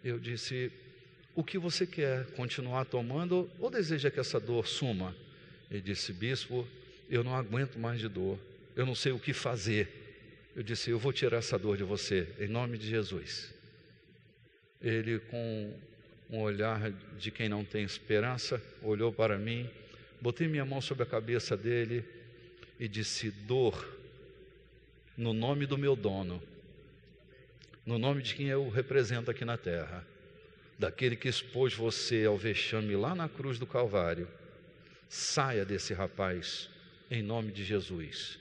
Eu disse: o que você quer? Continuar tomando ou deseja que essa dor suma? Ele disse: bispo, eu não aguento mais de dor, eu não sei o que fazer. Eu disse: eu vou tirar essa dor de você, em nome de Jesus. Ele, com um olhar de quem não tem esperança, olhou para mim, botei minha mão sobre a cabeça dele e disse: dor, no nome do meu dono, no nome de quem eu represento aqui na terra, daquele que expôs você ao vexame lá na cruz do Calvário, saia desse rapaz, em nome de Jesus.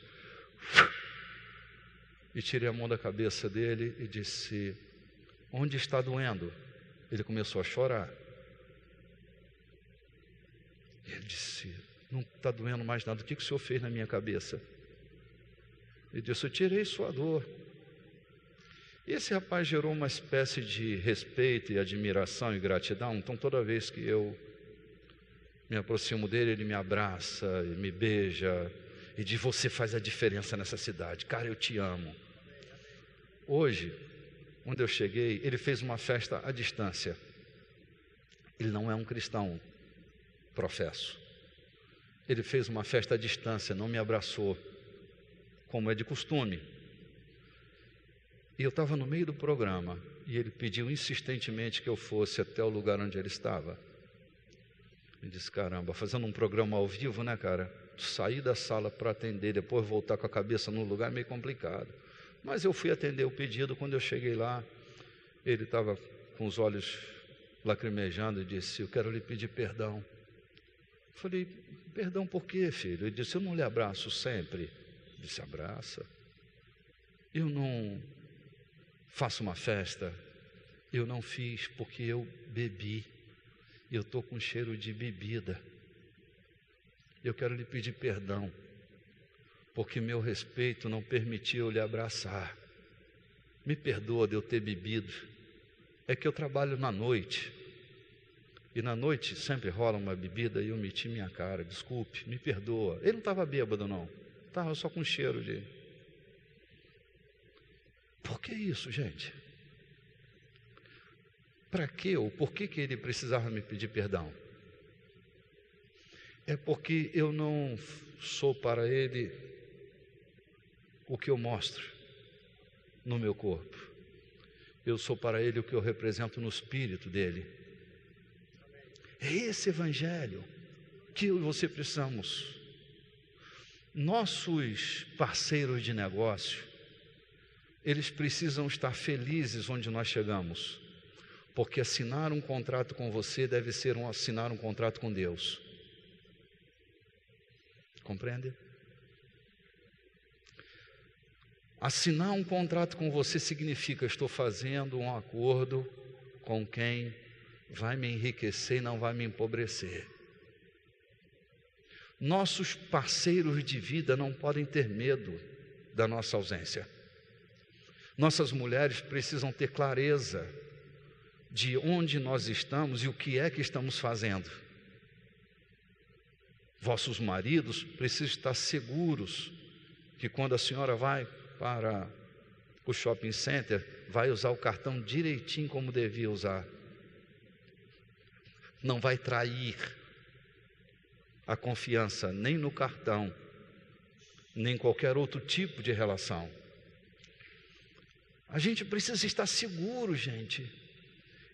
E tirei a mão da cabeça dele e disse: onde está doendo? Ele começou a chorar. Ele disse: não está doendo mais nada. O que o senhor fez na minha cabeça? Ele disse: eu tirei sua dor. E esse rapaz gerou uma espécie de respeito e admiração e gratidão. Então toda vez que eu me aproximo dele, ele me abraça e me beija e diz: você faz a diferença nessa cidade, cara, eu te amo. Hoje, quando eu cheguei, ele fez uma festa à distância. Ele não é um cristão, professo. Ele fez uma festa à distância, não me abraçou, como é de costume. E eu estava no meio do programa e ele pediu insistentemente que eu fosse até o lugar onde ele estava. Eu disse: caramba, fazendo um programa ao vivo, né, cara? Sair da sala para atender, depois voltar com a cabeça no lugar é meio complicado. Mas eu fui atender o pedido. Quando eu cheguei lá, ele estava com os olhos lacrimejando e disse: eu quero lhe pedir perdão. Eu falei: perdão por quê, filho? Ele disse: eu não lhe abraço sempre. Eu disse: abraça. Eu não faço uma festa. Eu não fiz porque eu bebi. Eu estou com cheiro de bebida. Eu quero lhe pedir perdão, porque meu respeito não permitiu eu lhe abraçar. Me perdoa de eu ter bebido. É que eu trabalho na noite, e na noite sempre rola uma bebida e eu meti minha cara. Desculpe, me perdoa. Ele não estava bêbado não, estava só com cheiro de... Por que isso, gente? Para quê ou por que ele precisava me pedir perdão? É porque eu não sou para ele o que eu mostro no meu corpo. Eu sou para ele o que eu represento no espírito dele. É esse evangelho que eu e você precisamos. Nossos parceiros de negócio, eles precisam estar felizes onde nós chegamos, porque assinar um contrato com você deve ser assinar um contrato com Deus. Compreende? Assinar um contrato com você significa: estou fazendo um acordo com quem vai me enriquecer e não vai me empobrecer. Nossos parceiros de vida não podem ter medo da nossa ausência. Nossas mulheres precisam ter clareza de onde nós estamos e o que é que estamos fazendo. Vossos maridos precisam estar seguros que quando a senhora vai para o shopping center, vai usar o cartão direitinho como devia usar. Não vai trair a confiança nem no cartão, nem em qualquer outro tipo de relação. A gente precisa estar seguro, gente.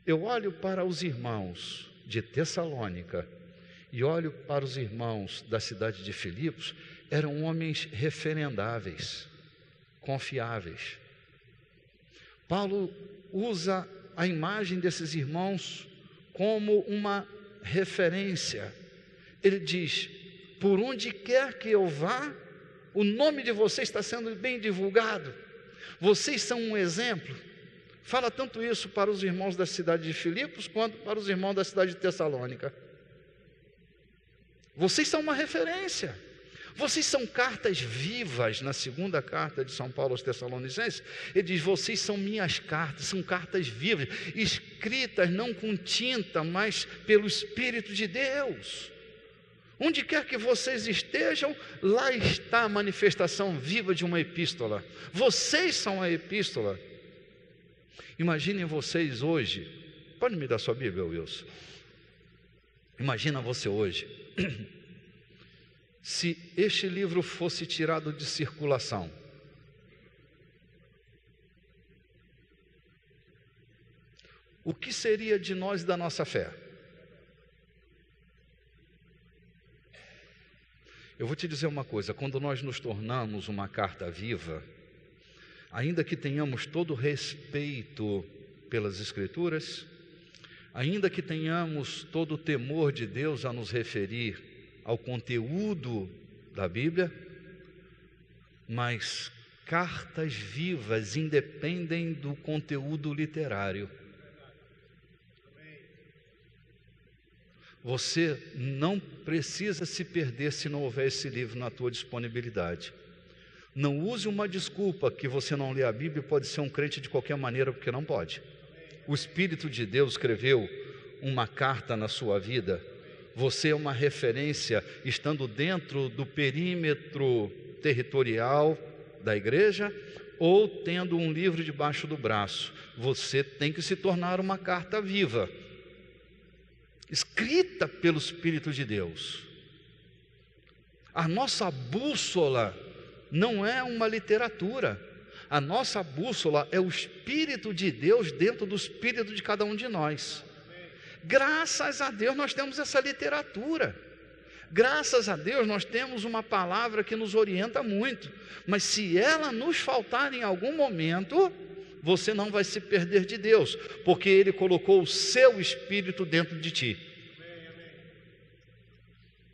Eu olho para os irmãos de Tessalônica e olho para os irmãos da cidade de Filipos eram homens referendáveis, confiáveis. Paulo usa a imagem desses irmãos como uma referência. Ele diz: por onde quer que eu vá, o nome de vocês está sendo bem divulgado. Vocês são um exemplo. Fala tanto isso para os irmãos da cidade de Filipos, quanto para os irmãos da cidade de Tessalônica. Vocês são uma referência. Vocês são cartas vivas. Na segunda carta de São Paulo aos Tessalonicenses, ele diz: vocês são minhas cartas, são cartas vivas, escritas não com tinta, mas pelo Espírito de Deus. Onde quer que vocês estejam, lá está a manifestação viva de uma epístola. Vocês são a epístola. Imaginem vocês hoje. Pode me dar sua Bíblia, Wilson? Imagina você hoje, se este livro fosse tirado de circulação. O que seria de nós e da nossa fé? Eu vou te dizer uma coisa: quando nós nos tornamos uma carta viva, ainda que tenhamos todo respeito pelas Escrituras, ainda que tenhamos todo o temor de Deus a nos referir ao conteúdo da Bíblia, mas cartas vivas independem do conteúdo literário. Você não precisa se perder se não houver esse livro na tua disponibilidade. Não use uma desculpa que você não lê a Bíblia e pode ser um crente de qualquer maneira, porque não pode. O Espírito de Deus escreveu uma carta na sua vida. Você é uma referência, estando dentro do perímetro territorial da igreja ou tendo um livro debaixo do braço. Você tem que se tornar uma carta viva, escrita pelo Espírito de Deus. A nossa bússola não é uma literatura. A nossa bússola é o Espírito de Deus dentro do espírito de cada um de nós. Graças a Deus nós temos essa literatura. Graças a Deus nós temos uma palavra que nos orienta muito. Mas se ela nos faltar em algum momento, você não vai se perder de Deus, porque Ele colocou o seu Espírito dentro de ti.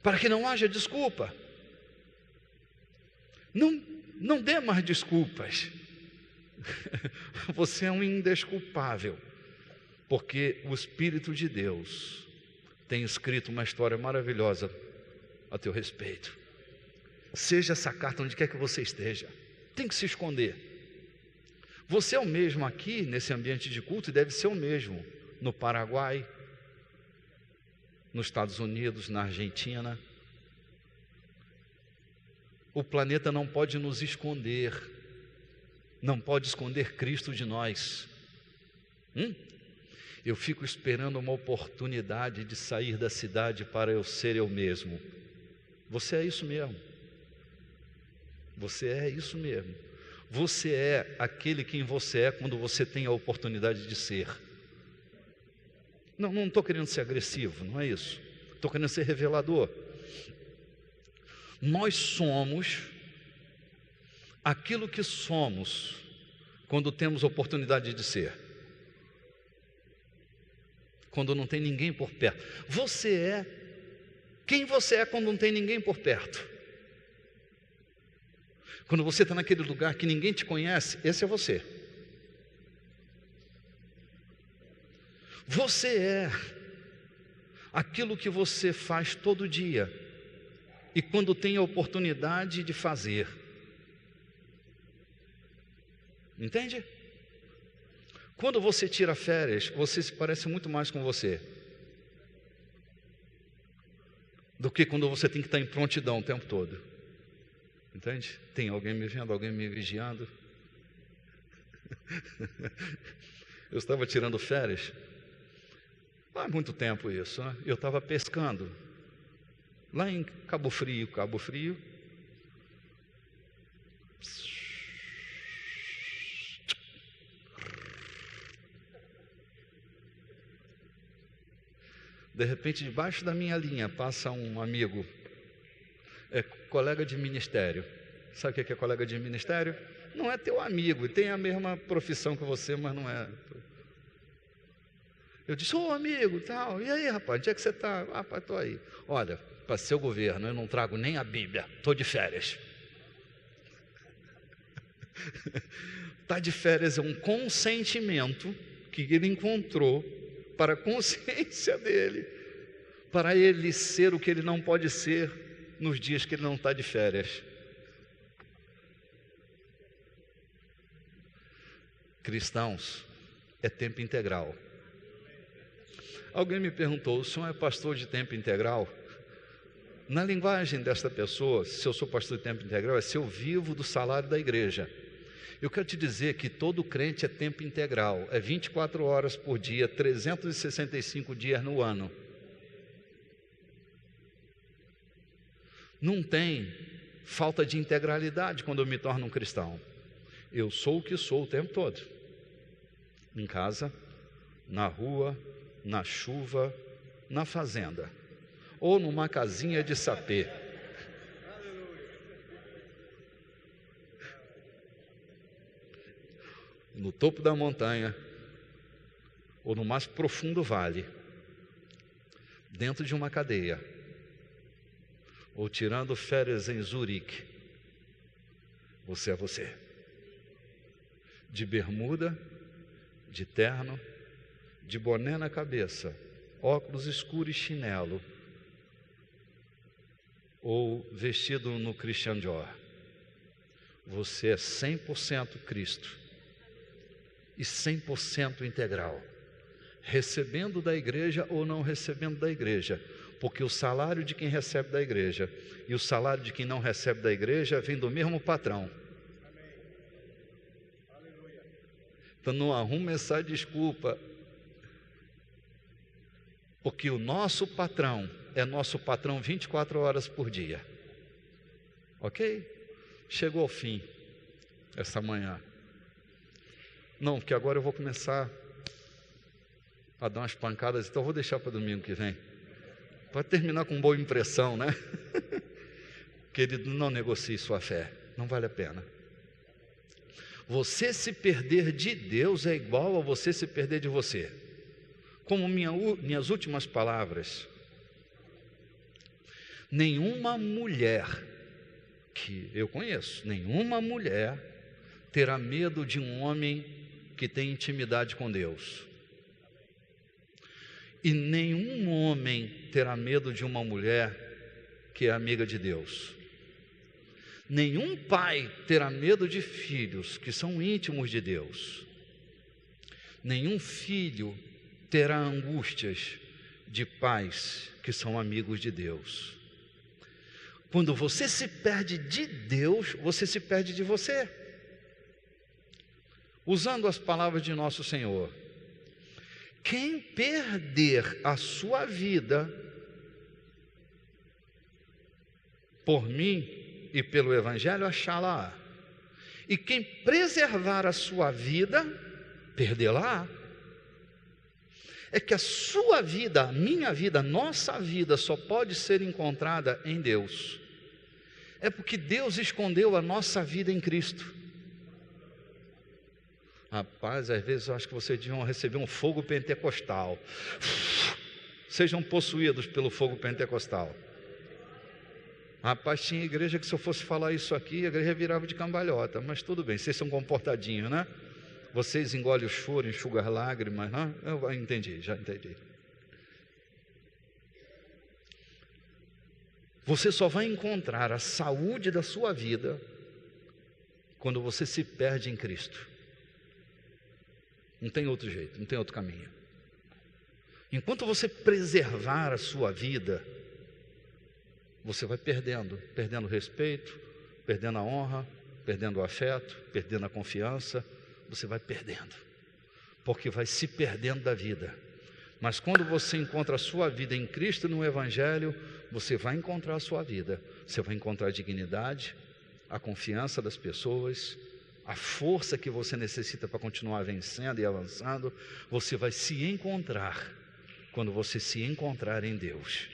Para que não haja desculpa. Não dê mais desculpas. Você é um indesculpável, porque o Espírito de Deus tem escrito uma história maravilhosa a teu respeito. Seja essa carta onde quer que você esteja. Tem que se esconder. Você é o mesmo aqui nesse ambiente de culto e deve ser o mesmo no Paraguai, nos Estados Unidos, na Argentina. O planeta não pode nos esconder, não pode esconder Cristo de nós. Eu fico esperando uma oportunidade de sair da cidade para eu ser eu mesmo. Você é isso mesmo. Você é isso mesmo. Você é aquele quem você é quando você tem a oportunidade de ser. Não estou querendo ser agressivo, não é isso. Estou querendo ser revelador. Nós somos aquilo que somos quando temos a oportunidade de ser. Quando não tem ninguém por perto. Você é quem você é quando não tem ninguém por perto. Quando você está naquele lugar que ninguém te conhece, esse é você. Você é aquilo que você faz todo dia e quando tem a oportunidade de fazer. Entende? Quando você tira férias, você se parece muito mais com você do que quando você tem que estar em prontidão o tempo todo. Entende? Tem alguém me vendo, alguém me vigiando. Eu estava tirando férias, há muito tempo isso, né? Eu estava pescando, lá em Cabo Frio. De repente, debaixo da minha linha, passa um amigo, colega de ministério. Sabe o que é colega de ministério? Não é teu amigo, tem a mesma profissão que você, mas não é. Eu disse, ô amigo, tal, e aí rapaz, onde é que você está? Ah, rapaz, estou aí. Olha, para seu governo, eu não trago nem a Bíblia, estou de férias. Está de férias é um consentimento que ele encontrou para a consciência dele, para ele ser o que ele não pode ser nos dias que ele não está de férias. Cristãos, é tempo integral. Alguém me perguntou, o senhor é pastor de tempo integral? Na linguagem desta pessoa, se eu sou pastor de tempo integral, é se eu vivo do salário da igreja. Eu quero te dizer que todo crente é tempo integral, é 24 horas por dia, 365 dias no ano. Não tem falta de integralidade quando eu me torno um cristão. Eu sou o que sou o tempo todo. Em casa, na rua, na chuva, na fazenda, ou numa casinha de sapê. No topo da montanha, ou no mais profundo vale, dentro de uma cadeia, ou tirando férias em Zurique. Você é você. De bermuda, de terno, de boné na cabeça, óculos escuros e chinelo, ou vestido no Christian Dior. Você é 100% Cristo e 100% integral, recebendo da igreja ou não recebendo da igreja, porque o salário de quem recebe da igreja e o salário de quem não recebe da igreja vem do mesmo patrão. Então não arrume essa desculpa, porque o nosso patrão é nosso patrão 24 horas por dia. Ok? Chegou ao fim essa manhã. Não, porque agora eu vou começar a dar umas pancadas, então eu vou deixar para domingo que vem. Pode terminar com boa impressão, né? Querido, não negocie sua fé, não vale a pena. Você se perder de Deus é igual a você se perder de você. Como minhas últimas palavras, nenhuma mulher que eu conheço, nenhuma mulher terá medo de um homem que tem intimidade com Deus. E nenhum homem terá medo de uma mulher que é amiga de Deus. Nenhum pai terá medo de filhos que são íntimos de Deus. Nenhum filho terá angústias de pais que são amigos de Deus. Quando você se perde de Deus, você se perde de você. Usando as palavras de nosso Senhor, quem perder a sua vida por mim e pelo Evangelho, achá-la. E quem preservar a sua vida, perdê-la. É que a sua vida, a minha vida, a nossa vida só pode ser encontrada em Deus. É porque Deus escondeu a nossa vida em Cristo. Rapaz, às vezes eu acho que vocês deviam receber um fogo pentecostal. Sejam possuídos pelo fogo pentecostal. Rapaz, tinha igreja que se eu fosse falar isso aqui, a igreja virava de cambalhota. Mas tudo bem, vocês são comportadinhos, né? Vocês engolem o choro, enxugam as lágrimas, né? Eu entendi, já entendi. Você só vai encontrar a saúde da sua vida quando você se perde em Cristo. Não tem outro jeito, não tem outro caminho. Enquanto você preservar a sua vida, você vai perdendo respeito, perdendo a honra, perdendo o afeto, perdendo a confiança, você vai perdendo, porque vai se perdendo da vida. Mas quando você encontra a sua vida em Cristo, no Evangelho, você vai encontrar a sua vida, você vai encontrar a dignidade, a confiança das pessoas, a força que você necessita para continuar vencendo e avançando. Você vai se encontrar quando você se encontrar em Deus.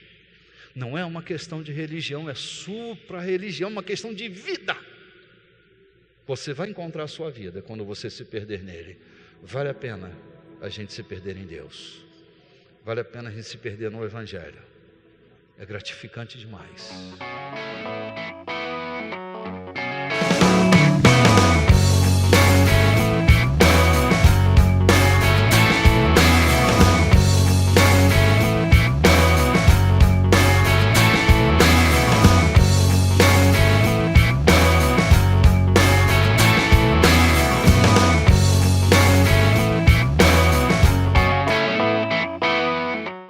Não é uma questão de religião, é supra-religião, uma questão de vida. Você vai encontrar a sua vida quando você se perder nele. Vale a pena a gente se perder em Deus. Vale a pena a gente se perder no Evangelho. É gratificante demais.